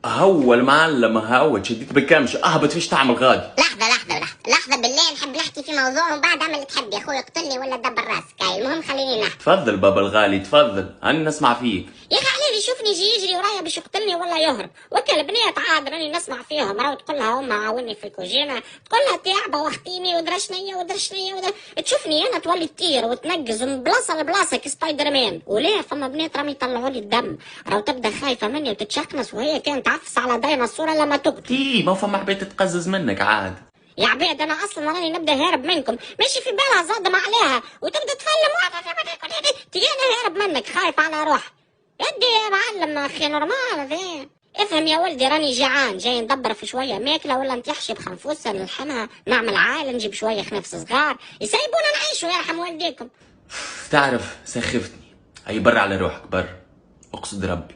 هو المعلم هو شديت بالكامش اهبط فيش تعمل غادي. لحظة بالله، نحب نحكي في موضوع ومن بعد اعمل اللي تحب يا اخوي، اقتلني ولا تدبر راسك. المهم خليني نحكي. تفضل بابا الغالي تفضل، انا نسمع فيك. يا اخي عليه يشوفني يجري ورايا باش يقتلني ولا يهرب، وكل بنية عاد راني نسمع فيهم. راهو تقول لها امها عاوني في الكوجينه، تقول لها تعبه واختيني ودرشنيه تشوفني انا تولي تطير وتنقز من بلاصه لبلاصه كسبايدر مان. وليه فما بنات راهم يطلعوا لي الدم، راهو تبدا خايفه مني وتتشكنس وهي كانت تعفس على ديناصوره لما تقتل. ما فما عبيد تتقزز منك عاد. يا عبيد انا اصلا راني نبدا هارب منكم، ماشي في بالها صادمه عليها وتبدا تفلم تجي انا هارب منك خايف على روحي. يدي يا معلم اخي نورمال هذا. افهم يا ولدي راني جيعان، جاي ندبر في شويه ماكله ولا نتيحشي بخنفوسه نلحمها، نعمل عائله نجيب شويه خنفس صغار يسيبونا نعيشوا يرحم والديكم. تعرف سخفتني، هي بر على روحك بر، اقصد ربي.